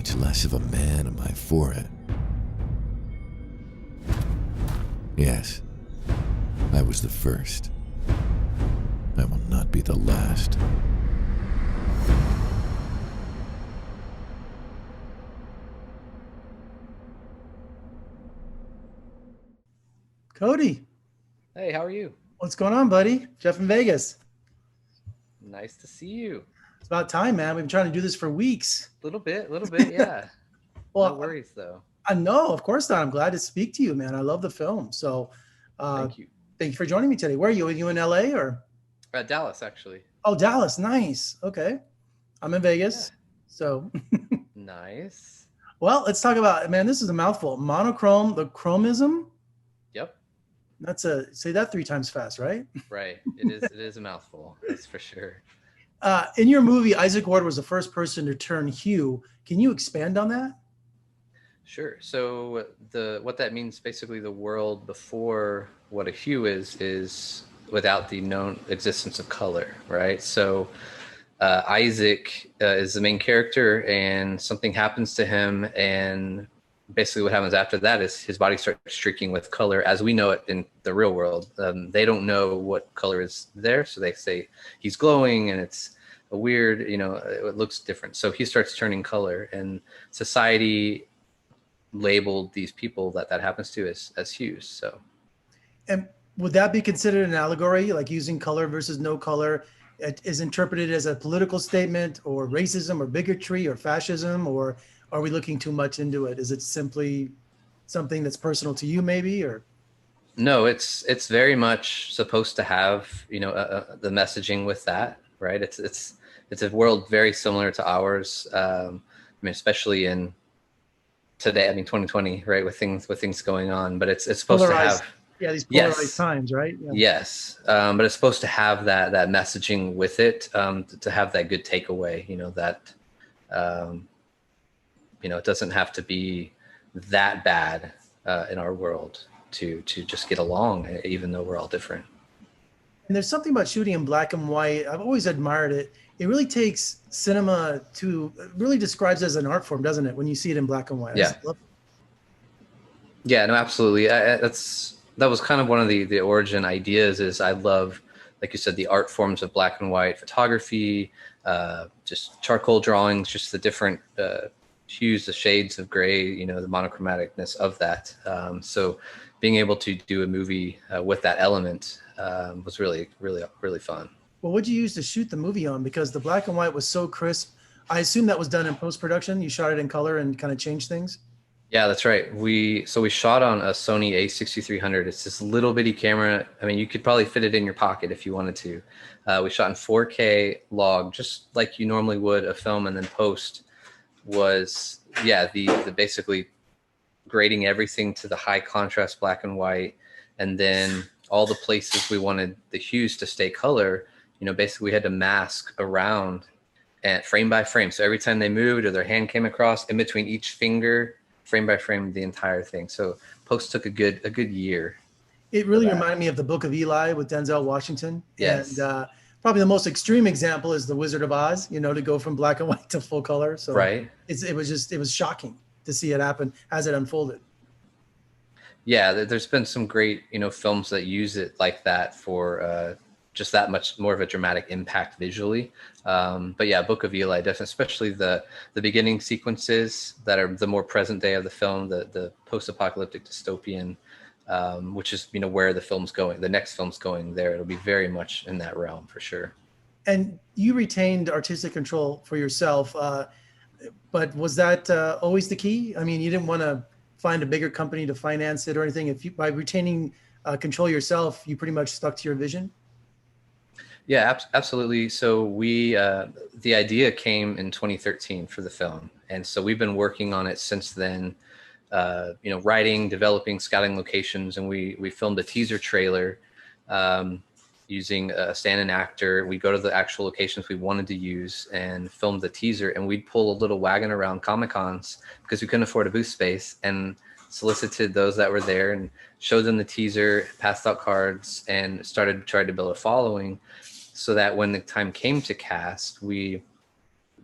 much less of a man am I for it. Yes, I was the first. I will not be the last. Kodi, Hey, how are you? what's going on, buddy? Jeff in Vegas. Nice to see you. It's about time, man. We've been trying to do this for weeks. Little bit, yeah. No Well, worries though. I know, of course not. I'm glad to speak to you, man. I love the film. So, uh, Thank you. thank you for joining me today. Where are you? Are you in LA or? Dallas, actually. Oh, Dallas. Nice. Okay. I'm in Yeah. Vegas. So, Nice. well, let's talk about, man, this is a mouthful. Monochrome, the chromism. Yep. Say that three times fast, right? Right. It is a mouthful. That's for sure. In your movie, Isaac Ward was the first person to turn hue. Can you expand on that? Sure. So what that means, basically, the world before what a hue is without the known existence of color, right? So Isaac is the main character, and something happens to him, and basically what happens after that is his body starts streaking with color as we know it in the real world. They don't know what color is there, so they say he's glowing, and it's a weird, it looks different. So he starts turning color, and society labeled these people that happens to as hues. So, And would that be considered an allegory, like using color versus no color? It is interpreted as a political statement or racism or bigotry or fascism, or are we looking too much into it? Is it simply something that's personal to you, maybe? Or no, it's very much supposed to have the messaging with that, right? It's a world very similar to ours. I mean, especially in today. I mean, 2020, right? With things going on, but it's supposed polarized, to have. yeah, these polarized Yes. times, right? Yeah. Yes, but it's supposed to have that messaging with it, to have that good takeaway. That it doesn't have to be that bad in our world to just get along, even though we're all different. And there's something about shooting in black and white. I've always admired it. It really takes cinema to, it really describes as an art form, doesn't it? When you see it in black and white. I Yeah. just love it. Yeah, no, absolutely. That was kind of one of the origin ideas. Is I love, like you said, the art forms of black and white photography, just charcoal drawings, just the different hues, the shades of gray, the monochromaticness of that. So being able to do a movie with that element was really, really, really fun. Well, what'd you use to shoot the movie on? Because the black and white was so crisp. I assume that was done in post-production. You shot it in color and kind of changed things. Yeah, that's right. We shot on a Sony A6300. It's this little bitty camera. I mean, you could probably fit it in your pocket if you wanted to. We shot in 4K log, just like you normally would a film, and then post was the basically grading everything to the high contrast black and white, and then all the places we wanted the hues to stay color. Basically we had to mask around and frame by frame. So every time they moved or their hand came across, in between each finger, frame by frame, the entire thing. So post took a good year. It really reminded me of the Book of Eli with Denzel Washington. Yes. And probably the most extreme example is The Wizard of Oz, to go from black and white to full color. So right. it was shocking to see it happen as it unfolded. Yeah, there's been some great, films that use it like that for just that much more of a dramatic impact visually. But yeah, Book of Eli, definitely, especially the beginning sequences that are the more present day of the film, the post-apocalyptic dystopian, which is where the film's going. The next film's going there. It'll be very much in that realm for sure. And you retained artistic control for yourself, but was that always the key? I mean, you didn't want to find a bigger company to finance it or anything. If you, by retaining control yourself, you pretty much stuck to your vision. Yeah, absolutely. So the idea came in 2013 for the film. And so we've been working on it since then, writing, developing, scouting locations. And we filmed a teaser trailer using a stand-in actor. We go to the actual locations we wanted to use and film the teaser. And we'd pull a little wagon around Comic-Cons because we couldn't afford a booth space, and solicited those that were there and showed them the teaser, passed out cards, and started trying to build a following, so that when the time came to cast,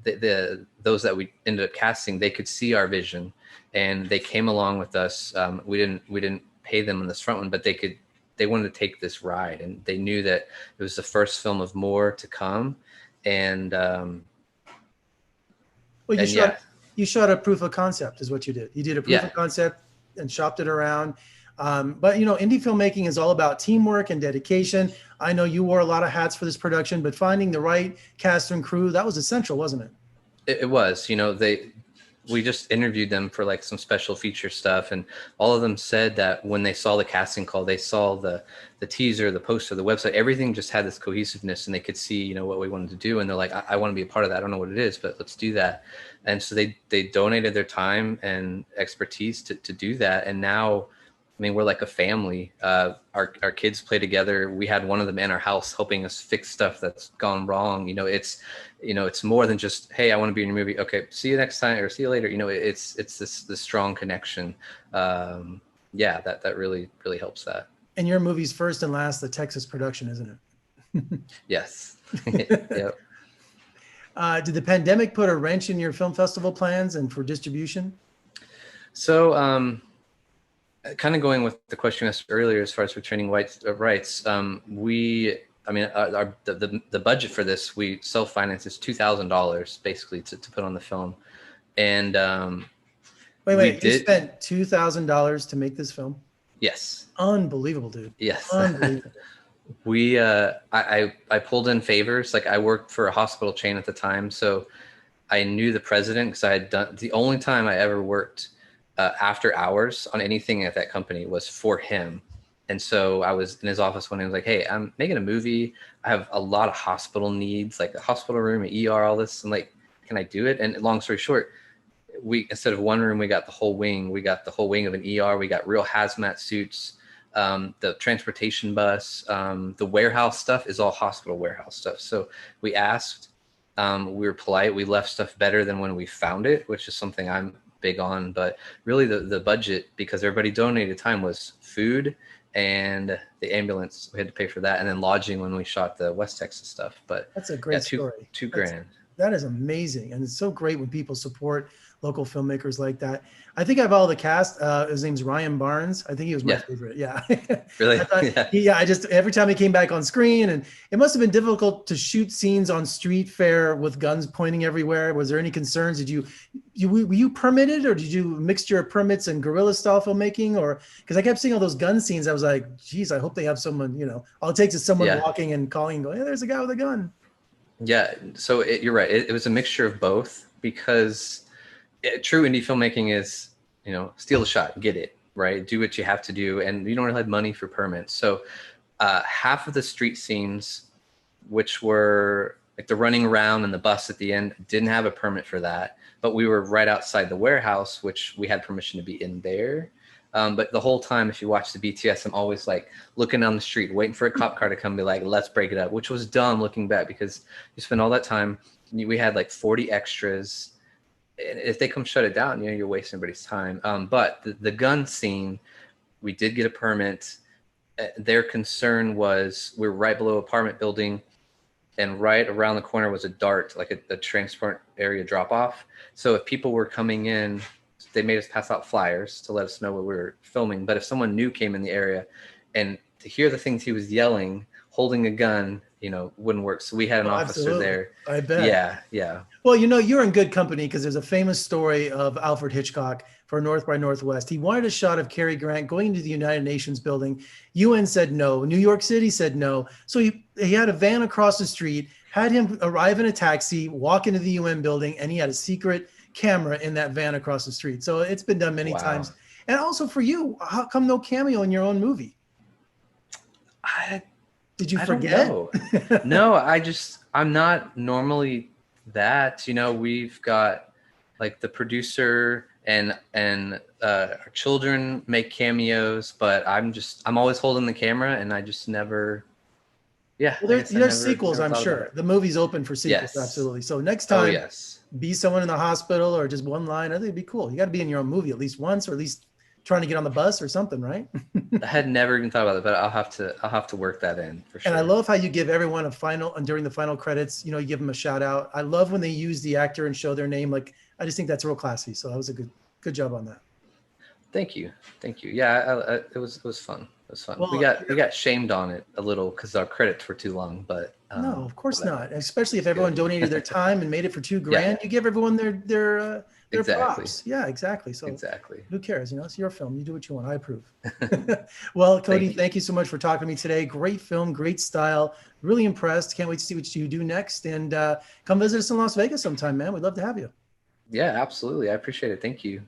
those that we ended up casting, they could see our vision, and they came along with us. We didn't pay them on this front one, but they wanted to take this ride, and they knew that it was the first film of more to come. And Well, and yeah, you shot a proof of concept is what you did. You did a proof yeah. of concept and shopped it around. But you know, indie filmmaking is all about teamwork and dedication. I know you wore a lot of hats for this production, but finding the right cast and crew, that was essential, wasn't it? It was, you know, we just interviewed them for like some special feature stuff, and all of them said that when they saw the casting call, they saw the teaser, the poster, the website, everything just had this cohesiveness, and they could see, you know, what we wanted to do, and they're like, I want to be a part of that. I don't know what it is, but let's do that. And so they donated their time and expertise to do that, and now, I mean, we're like a family. Our kids play together. We had one of them in our house helping us fix stuff that's gone wrong. It's more than just, hey, I want to be in your movie. Okay, see you next time, or see you later. You know, it's this strong connection. Yeah, that really helps that. And your movie's first and last, the Texas production, isn't it? Yes. Yep. Did the pandemic put a wrench in your film festival plans and for distribution? So, kind of going with the question you asked earlier, as far as returning rights, the budget for this, we self-finance is $2,000 basically to put on the film. And wait, you spent $2,000 to make this film? Yes. Unbelievable, dude. Yes. Unbelievable. I pulled in favors. Like, I worked for a hospital chain at the time, so I knew the president, because I had done, the only time I ever worked after hours on anything at that company was for him. And so I was in his office when he was like, hey, I'm making a movie. I have a lot of hospital needs, like a hospital room, an ER, all this. I'm like, can I do it? And long story short, we, instead of one room, we got the whole wing. We got the whole wing of an ER. We got real hazmat suits, the transportation bus, the warehouse stuff is all hospital warehouse stuff. So we asked, we were polite. We left stuff better than when we found it, which is something I'm big on. But really the budget, because everybody donated time, was food and the ambulance. We had to pay for that, and then lodging when we shot the West Texas stuff. But that's a great story. Two grand. That is amazing. And it's so great when people support local filmmakers like that. I think I have all the cast. His name's Ryan Barnes. I think he was my favorite. Yeah. Really? I just, every time he came back on screen, and it must've been difficult to shoot scenes on street fair with guns pointing everywhere. Was there any concerns? Were you permitted, or did you mixture of permits and guerrilla style filmmaking? Or, cause I kept seeing all those gun scenes. I was like, geez, I hope they have someone, all it takes is someone walking and calling and going, hey, there's a guy with a gun. Yeah. So you're right. It was a mixture of both, because true indie filmmaking is, steal the shot, get it, right? Do what you have to do. And you don't really have money for permits. So half of the street scenes, which were like the running around and the bus at the end, didn't have a permit for that. But we were right outside the warehouse, which we had permission to be in there. But the whole time, if you watch the BTS, I'm always like looking down the street, waiting for a cop car to come and be like, let's break it up, which was dumb looking back, because you spend all that time. We had like 40 extras. And if they come shut it down, you're wasting everybody's time. But the gun scene, we did get a permit. Their concern was we're right below an apartment building, and right around the corner was a DART, like a transport area drop off. So if people were coming in, they made us pass out flyers to let us know what we were filming. But if someone new came in the area, and to hear the things he was yelling, holding a gun, wouldn't work. So we had an officer there. I bet. Yeah. Well, you're in good company, because there's a famous story of Alfred Hitchcock for North by Northwest. He wanted a shot of Cary Grant going into the United Nations building. UN said no. New York City said no. So he had a van across the street, had him arrive in a taxi, walk into the UN building, and he had a secret camera in that van across the street. So it's been done many times. And also for you, how come no cameo in your own movie? Did you forget? No, I'm not normally that. We've got like the producer and our children make cameos, but I'm always holding the camera, and I just never. Yeah. Well, there's sequels, I'm sure. The movie's open for sequels, yes. Absolutely. So next time, be someone in the hospital, or just one line. I think it'd be cool. You got to be in your own movie at least once, or at least trying to get on the bus or something, right? I had never even thought about it, but I'll have to work that in for sure. And I love how you give everyone a final, and during the final credits, you give them a shout out. I love when they use the actor and show their name. Like, I just think that's real classy. So that was a good job on that. Thank you. Yeah, it was fun. It was fun. Well, we got shamed on it a little because our credits were too long, but no, of course not. Especially if everyone donated their time and made it for $2,000, Yeah. you give everyone their Exactly. props. Yeah, exactly. So exactly. who cares? It's your film. You do what you want. I approve. Well, Kodi, thank you so much for talking to me today. Great film, great style. Really impressed. Can't wait to see what you do next. And come visit us in Las Vegas sometime, man. We'd love to have you. Yeah, absolutely. I appreciate it. Thank you.